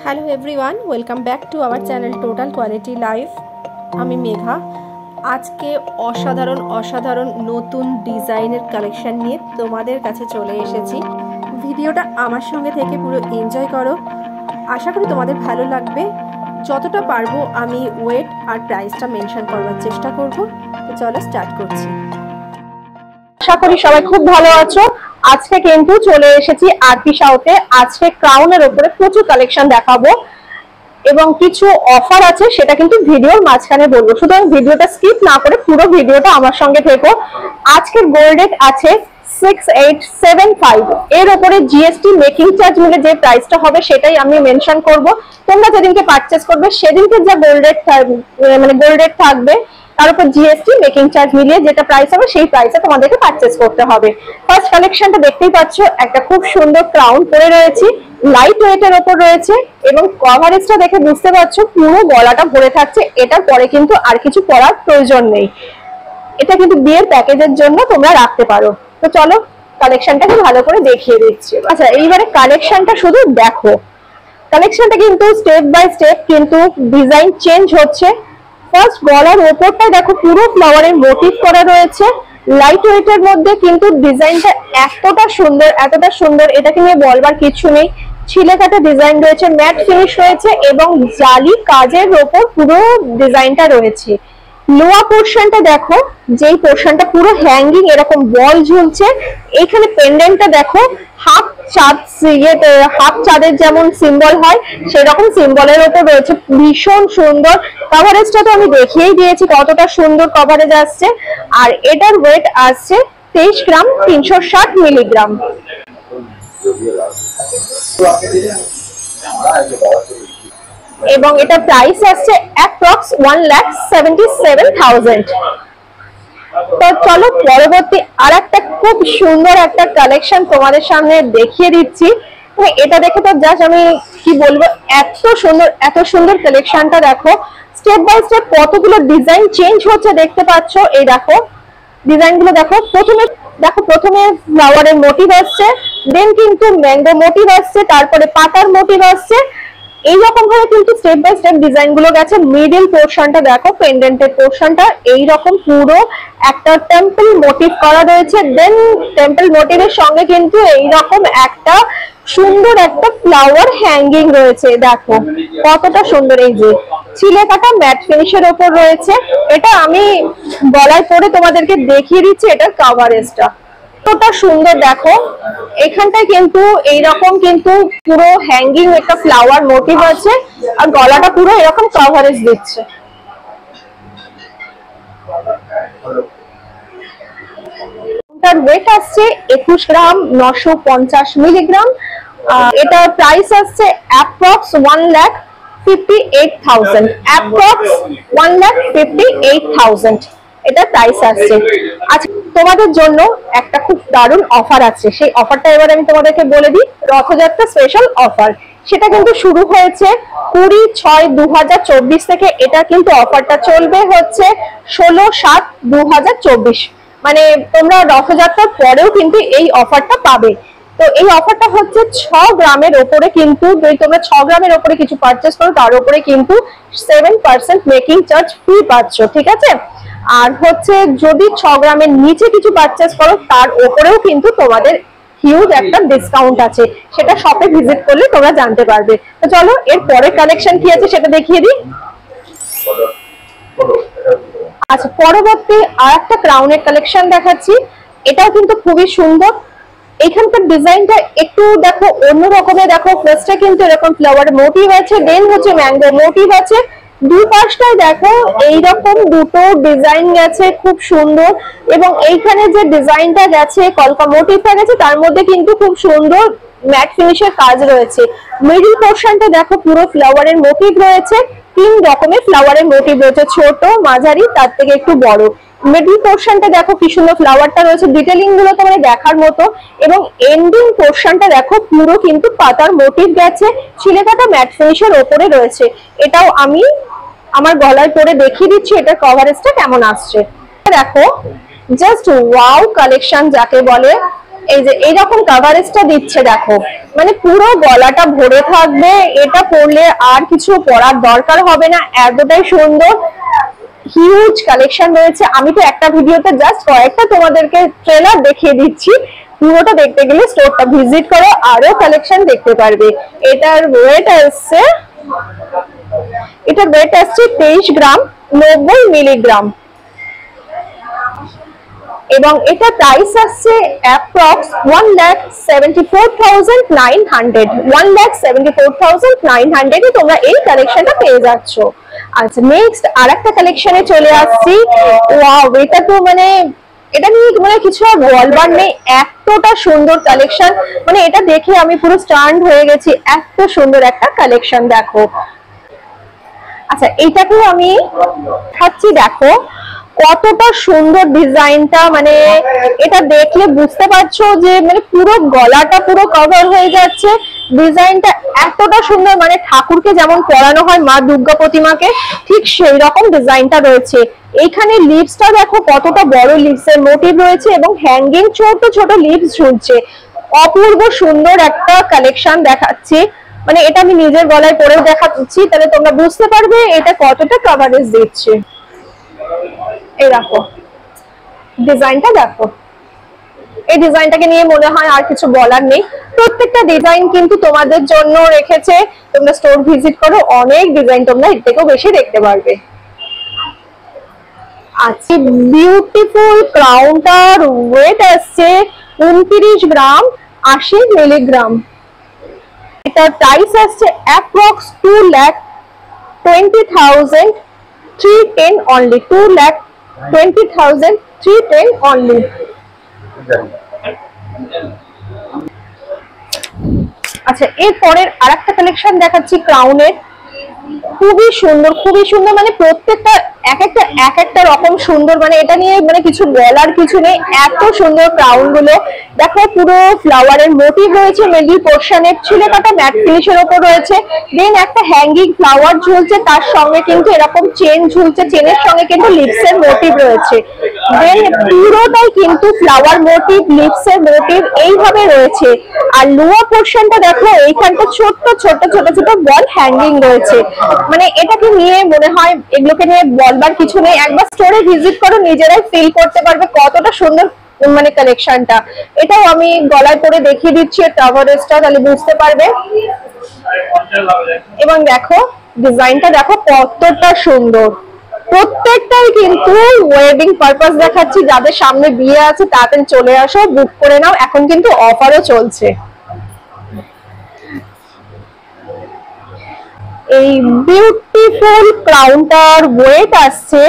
Hello everyone, welcome back to our channel total quality life. আমি মেঘা। আজকে অসাধারণ নতুন ডিজাইনের কালেকশন নিয়ে তোমাদের কাছে চলে এসেছি। ভিডিওটা আমার সঙ্গে থেকে পুরো এনজয় করো, আশা করি তোমাদের ভালো লাগবে। যতটা পারবো আমি ওয়েট আর প্রাইসটা মেনশন করবার চেষ্টা করব। তো চলো স্টার্ট করছি। আশা করি সবাই খুব ভালো আছো। আজকে কিন্তু চলে এসেছি আরপি সাউথে। আজকে ক্রাউনের উপরে প্রচুর কালেকশন দেখাবো এবং কিছু অফার আছে, সেটা কিন্তু ভিডিওর মাঝখানে বলবো। সুতরাং ভিডিওটা স্কিপ না করে পুরো ভিডিওটা আমার সঙ্গে থেকো। আজকের গোল্ড রেট আছে 6875। এর উপরে জিএসটি মেকিং চার্জ মিলে যে প্রাইসটা হবে সেটাই আমি মেনশন করব। তোমরা যেদিনকে পারচেজ করবে সেদিনকে যা গোল্ড রেট থাকবে তার উপর জিএসটি মেকিং চার্জ মিলিয়ে যেটা প্রাইস হবে সেই প্রাইসে তোমাদেরকে পারচেজ করতে হবে। ফার্স্ট কালেকশনটা দেখতেই পাচ্ছ, একটা খুব সুন্দর ক্রাউন পরে রয়েছে, লাইট ওয়েটের ওপর রয়েছে এবং কভারেজটা দেখে বুঝতে পারছো পুরো গলাটা ভরে থাকছে। এটার পরে কিন্তু আর কিছু পরার প্রয়োজন নেই। এটা কিন্তু বিয়ের প্যাকেজের জন্য তোমরা রাখতে পারো। তো চলো কালেকশনটাকে ভালো করে দেখিয়ে দিচ্ছি। আচ্ছা, এইবারে কালেকশনটা শুধু দেখো। কালেকশনটা কিন্তু স্টেপ বাই স্টেপ কিন্তু ডিজাইন চেঞ্জ হচ্ছে। ফার্স্ট গলার ওপরটা দেখো পুরো ফ্লাওয়ারের মোটিভ করা রয়েছে, লাইট ওয়েটের মধ্যে কিন্তু ডিজাইনটা এতটা সুন্দর এটাকে নিয়ে বলবার কিছু নেই। ছিলে কাটা ডিজাইন রয়েছে, ম্যাট ফিনিশ রয়েছে এবং জালি কাজের ওপর পুরো ডিজাইনটা রয়েছে। লোয়ার পোর্শনটা দেখো, যেই পোর্শনটা পুরো হ্যাঙ্গিং এরকম বল ঝুলছে। এখানে পেন্ডেন্টটা দেখো হাফ চাঁদের যেমন সিম্বল হয় সেরকম সিম্বলের ওপর রয়েছে, ভীষণ সুন্দর। কভারেজটা তো আমি দেখিয়েই দিয়েছি কতটা সুন্দর কভারেজ আসছে। আর এটার ওয়েট আসছে 23 গ্রাম 360 মিলিগ্রাম। এবং এটা প্রাইস আসছে অ্যাপ্রক্স 1,77,000। তো চলো পরবর্তী আর একটা খুব সুন্দর একটা কালেকশন তোমাদের সামনে দেখিয়ে দিচ্ছি। এটা দেখে তো জাস্ট আমি কি বলবো, এত সুন্দর কালেকশনটা দেখো। স্টেপ বাই স্টেপ কতগুলো ডিজাইন চেঞ্জ হচ্ছে দেখতে পাচ্ছ। এই দেখো ডিজাইনগুলো দেখো। প্রথমে ফ্লাওয়ারের মোটিভ আসছে, দেন কিন্তু ম্যাঙ্গো মোটিভ আসছে, তারপরে পাতার মোটিভ আসছে। এইরকম ভাবে কিন্তু স্টেপ বাই স্টেপ ডিজাইন গুলো গেছে। মিডল পোর্শনটা দেখো, পেন্ডেন্টের পোর্শনটা এইরকম পুরো একটা টেম্পল মোটিভ করা রয়েছে। দেন টেম্পল মোটিভের সঙ্গে কিন্তু এইরকম একটা সুন্দর একটা ফ্লাওয়ার হ্যাঙ্গিং রয়েছে। দেখো কতটা সুন্দর। এই যে ছিলে কাটা ম্যাট ফিনিশের ওপর রয়েছে। এটা আমি গলায় পরে তোমাদেরকে দেখিয়ে দিচ্ছি এটার কভারেজটা কতটা সুন্দর। দেখো এখানটায় কিন্তু এইরকম কিন্তু পুরো হ্যাঙ্গিং একটা ফ্লাওয়ার মোটিভ আছে আর গলাটা পুরো এরকম কভারেজ দিচ্ছে। এটার ওয়েট আসছে 21 গ্রাম 950 মিলিগ্রাম। এটার প্রাইস আসছে অ্যাপ্রক্স 1,58,000। অ্যাপ্রক্স 1,58,000 এটা প্রাইস আসছে। আচ্ছা, তোমাদের জন্য একটা খুব দারুণ অফার আছে, সেই অফারটা এবার আমি তোমাদেরকে বলে দিই। রথযাত্রা স্পেশাল অফার, সেটা কিন্তু শুরু হয়েছে 20/6/2024 থেকে। এটা কিন্তু অফারটা চলবে হচ্ছে 16/7/2024। মানে তোমরা রথযাত্রার পরেও কিন্তু এই অফারটা পাবে। তো এই অফারটা হচ্ছে 6 গ্রামের ওপরে কিন্তু, যদি তোমরা 6 গ্রামের ওপরে কিছু পারচেজ করো তার উপরে কিন্তু 7% মেকিং চার্জ ফ্রি পাচ্ছ, ঠিক আছে? আর হচ্ছে যদি 6 গ্রামের নিচে কিছু পারচেজ করো তার উপরেও কিন্তু তোমাদের হিউজ একটা ডিসকাউন্ট আছে, সেটা শপে ভিজিট করলে তোমরা জানতে পারবে। তো চলো এর পরের কালেকশন কি আছে সেটা দেখিয়ে দিই। আচ্ছা, পরবর্তী আর একটা ক্রাউনের কালেকশন দেখাচ্ছি। এটাও কিন্তু খুবই সুন্দর। এখানকার ডিজাইনটা একটু দেখো অন্য রকমের। দেখো ফার্স্টে কিন্তু এরকম ফ্লাওয়ার মোটিভ আছে, দেন হচ্ছে ম্যাঙ্গো মোটিভ আছে। দুই পাশটায় দেখো এইরকম দুটো ডিজাইন গেছে, খুব সুন্দর। এবং এইখানে যে ডিজাইনটা গেছে, কলকা মোটিভটা গেছে, তার মধ্যে কিন্তু খুব সুন্দর ম্যাট ফিনিশের কাজ রয়েছে। মিডল পোর্শনটা দেখো পুরো ফ্লাওয়ারের মোটিভ রয়েছে। 3 রকমের ফ্লাওয়ারের মোটিভ রয়েছে, ছোট, মাঝারি, তার থেকে একটু বড়। মিডল পোর্শনটা দেখো কি সুন্দর ফ্লাওয়ারটা রয়েছে, ডিটেইলিং গুলো তোমার দেখার মতো। এবং এন্ডিং পোর্শনটা দেখো পুরো কিন্তু পাতার মোটিভ গেছে, ছিলে কাটা ম্যাট ফিনিশের ওপরে রয়েছে। এটাও আমি আমার গলায় পরে দেখিয়ে দিচ্ছি এটার কভারেজটা কেমন আসছে। দেখো জাস্ট ওয়াও কালেকশন যাকে বলে। এই যে এইরকম কভারেজটা দিচ্ছে দেখো, মানে পুরো গলাটা ভরে থাকবে, এটা পরলে আর কিছু পরার দরকার হবে না, এতটাই সুন্দর। হিউজ কালেকশন রয়েছে। আমি তো একটা ভিডিওতে জাস্ট কয়েকটা তোমাদেরকে ট্রেলার দেখিয়ে দিচ্ছি, পুরোটা দেখতে গেলে স্টোরটা ভিজিট করো, আরো কালেকশন দেখতে পারবে। এটার ওয়েট আসছে 23 গ্রাম 90 মিলিগ্রাম এবং এটা প্রাইস আসছে অ্যাপ্রক্স 1,74,900 1,74,900 এ তোমরা এই কালেকশনটা পেয়ে যাচ্ছ। আচ্ছা, নেক্সট আরেকটা কালেকশনে চলে আসছি। ওয়াও, এটা তো মানে এটা নিয়ে মানে কিছু আর বলবার নেই, এতটা সুন্দর কালেকশন, মানে এটা দেখে আমি পুরো স্টান্ড হয়ে গেছি, এত সুন্দর একটা কালেকশন দেখো। আচ্ছা, এইটাকে আমি খাচ্ছি, দেখো কতটা সুন্দর ডিজাইনটা, মানে এটা দেখলে বুঝতে পারছো যে মানে পুরো গলাটা পুরো কভার হয়ে যাচ্ছে, ডিজাইনটা এতটা সুন্দর, মানে ঠাকুরকে যেমন পরানো হয় মা দুর্গা প্রতিমাকে, ঠিক সেই রকম ডিজাইনটা রয়েছে। এইখানে লিপসটা দেখো কতটা বড় লিপসের মোটিভ রয়েছে এবং হ্যাঙ্গিং ছোট ছোট লিপস ঝুলছে, অপূর্ব সুন্দর একটা কালেকশন দেখাচ্ছি। মানে এটা আমি নিজের গলায় পরেও দেখাচ্ছি, তাহলে তোমরা বুঝতে পারবে এটা কতটা কভারেজ দিচ্ছে। এই দেখো ডিজাইনটা, দেখো এই ডিজাইনটাকে নিয়ে মনে হয় আর কিছু বলার নেই। প্রত্যেকটা ডিজাইন কিন্তু তোমাদের জন্য রেখেছে, তোমরা স্টোর ভিজিট করো, অনেক ডিজাইন তোমরা এর থেকেও বেশি দেখতে পারবে। আজকে বিউটিফুল ক্রাউনটার ওয়েট আসছে 29 গ্রাম 80 মিলিগ্রাম। এটার প্রাইস আসছে অ্যাপ্রক্স 2,20,310 অনলি, 2,20,310 অনলি। আচ্ছা, এরপরের আরেকটা কালেকশন দেখাচ্ছি ক্রাউনের, খুবই সুন্দর মানে প্রত্যেকটা এক একটা রকম সুন্দর, মানে এটা নিয়ে মানে কিছু বলার কিছু নেই, এত সুন্দর ক্রাউন গুলো দেখো। পুরো ফ্লাওয়ারের মোটিভ রয়েছে, মিডল পোর্শনে ছিলে কাটা ম্যাট ফিনিশের উপর রয়েছে, দেন একটা হ্যাঙ্গিং ফ্লাওয়ার ঝুলছে, তার সঙ্গে কিন্তু এরকম চেন ঝুলছে, চেনের সঙ্গে কিন্তু লিপসের মোটিভ রয়েছে, দেন পুরোটাই কিন্তু ফ্লাওয়ার মোটিভ, লিপসের মোটিভ এইভাবে রয়েছে। আর লোয়ার পোর্শনটা দেখো, এইখানটা ছোট্ট ছোট ছোট ছোট বল হ্যাঙ্গিং রয়েছে, মানে এটাকে নিয়ে মনে হয় এগুলোকে নিয়ে বলবার কিছু নেই, একবার স্টোরে ভিজিট করো, নিজেরাই ফিল করতে পারবে কতটা সুন্দর মানে কালেকশনটা। এটাও আমি গলায় পরে দেখিয়ে দিচ্ছি কভারেজটা, তাহলে বুঝতে পারবে। এবং দেখো ডিজাইনটা দেখো কতটা সুন্দর, প্রত্যেকটাই কিন্তু ওয়েডিং পারপাস দেখাচ্ছি। যাদের সামনে বিয়ে আছে তাড়াতাড়ি চলে আসো, বুক করে নাও, এখন কিন্তু অফারও চলছে। এই বিউটিফুল ক্রাউনটার ওয়েট আসছে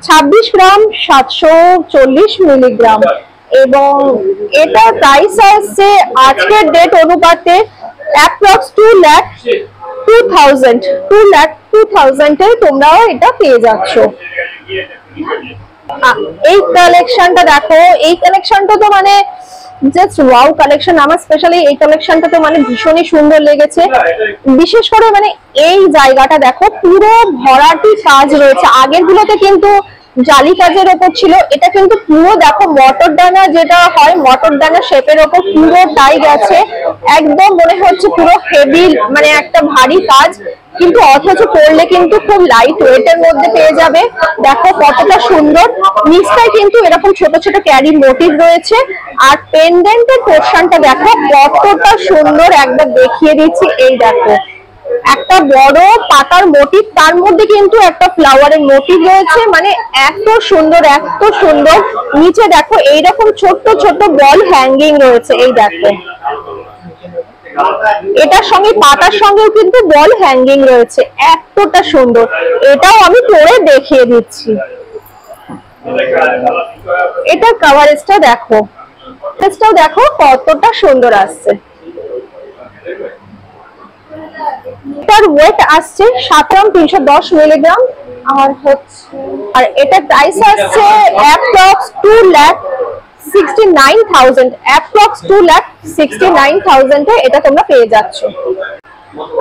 26 গ্রাম 740 মিলিগ্রাম এবং এটা প্রাইস আসছে আজকের ডেট অনুপাতে অ্যাপ্রক্স 2,02,000 এ তোমরা এটা পেয়ে যাচ্ছ। এই কালেকশনটা দেখো, এই কালেকশনটা তো মানে জাস্ট ওয়াও কালেকশন। আমার স্পেশালি এই কালেকশনটা তো মানে ভীষণই সুন্দর লেগেছে, বিশেষ করে মানে এই জায়গাটা দেখো পুরো ভরাটি কাজ রয়েছে, আগের গুলোতে কিন্তু জালি কাজের ওপর ছিল, এটা কিন্তু পুরো দেখো মটর দানা, যেটা হয় মটর দানা শেপের ওপর পুরোটাই গেছে, একদম মনে হচ্ছে পুরো হেভি মানে একটা ভারী কাজ, কিন্তু অথচ পরলে কিন্তু খুব লাইট ওয়েটের মধ্যে পেয়ে যাবে। দেখো কতটা সুন্দর, নিচটায় কিন্তু এরকম ছোট ছোট ক্যারি মোটিভ রয়েছে, আর পেন্ডেন্টের পোর্শনটা দেখো কতটা সুন্দর, একবার দেখিয়ে দিচ্ছি। এই দেখো একটা বড় পাতার মোটিভ, তার মধ্যে কিন্তু একটা ফ্লাওয়ারের মোটিভ রয়েছে, মানে এত সুন্দর এত সুন্দর। নিচে দেখো এইরকম ছোট্ট ছোট্ট বল হ্যাঙ্গিং রয়েছে, এই দেখো এটার সঙ্গে পাতার সঙ্গেও কিন্তু বল হ্যাঙ্গিং রয়েছে, এতটা সুন্দর। এটাও আমি পরে দেখিয়ে দিচ্ছি। এটা কভারেজটা দেখো, কভারেজটাও দেখো কতটা সুন্দর আসছে। এটার ওয়েট আসছে 7 গ্রাম 310 মিলিগ্রাম আর এটা প্রাইস আসছে অ্যাপ্রক্স 2,69,000, অ্যাপ্রক্স 2,69,000 এ এটা তোমরা পেয়ে যাচ্ছ।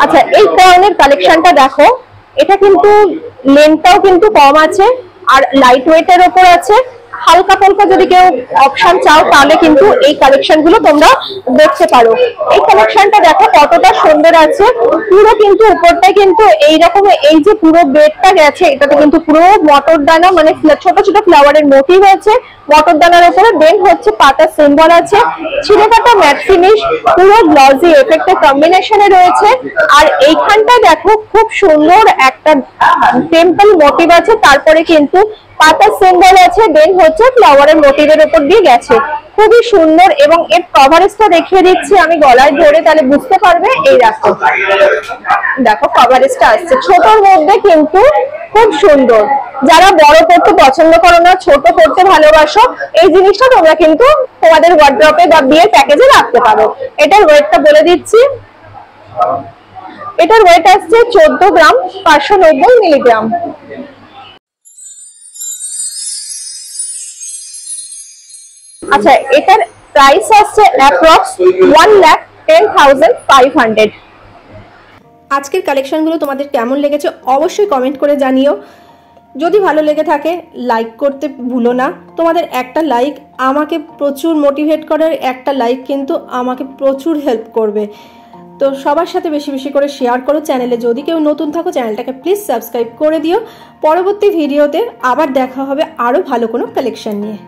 আচ্ছা, এই কারণের কালেকশনটা দেখো, এটা কিন্তু লেন্থটাও কিন্তু কম আছে আর লাইট ওয়েটের ওপর আছে, হালকা পালকা যদি কেউ অপশন চাও তাহলে কিন্তু এই কালেকশন গুলো তোমরা দেখতে পারো। এই কালেকশনটা দেখো কতটা সুন্দর আছে, পুরো কিন্তু উপরটায় কিন্তু এইরকম এই যে পুরো বেডটা গেছে এটাতে কিন্তু পুরো মটর দানা মানে ছোট ছোট ফ্লাওয়ারের মোটিভ আছে মটর দানার উপরে, দেন হচ্ছে পাতা সিম্বল আছে, ছিঁড়ে কাটা ম্যাট ফিনিশ, পুরো গ্লসি এফেক্টের কম্বিনেশনে রয়েছে। আর এইখানটা দেখো খুব সুন্দর একটা টেম্পল মোটিভ আছে, তারপরে কিন্তু পাতা সিম্বল আছে, দেন হচ্ছে ফ্লাওয়ারের মোটিভের উপর দিয়ে গেছে, খুবই সুন্দর। এবং এর কভারেজটা দেখিয়ে দিচ্ছি আমি গলায় ধরে, তাহলে বুঝতে পারবে। এই দেখো, দেখো কভারেজটা আসছে ছোটর মধ্যে কিন্তু খুব সুন্দর। যারা বড় করতে পছন্দ করো না, ছোট করতে ভালোবাসো, এই জিনিসটা তোমরা কিন্তু তোমাদের ওয়ার্ড্রপে বা বিয়ের প্যাকেজে রাখতে পারো। এটার ওয়েটটা বলে দিচ্ছি, এটার ওয়েট আসছে 14 গ্রাম 590 মিলিগ্রাম। আচ্ছা, এটার প্রাইস আসছে অ্যাপ্রক্স 1,10,500। আজকের কালেকশনগুলো তোমাদের কেমন লেগেছে অবশ্যই কমেন্ট করে জানিও। যদি ভালো লেগে থাকে লাইক করতে ভুলো না, তোমাদের একটা লাইক আমাকে প্রচুর মোটিভেট করার, একটা লাইক কিন্তু আমাকে প্রচুর হেল্প করবে। তো সবার সাথে বেশি বেশি করে শেয়ার করো। চ্যানেলে যদি কেউ নতুন থাকো চ্যানেলটাকে প্লিজ সাবস্ক্রাইব করে দিও। পরবর্তী ভিডিওতে আবার দেখা হবে আরও ভালো কোনো কালেকশন নিয়ে।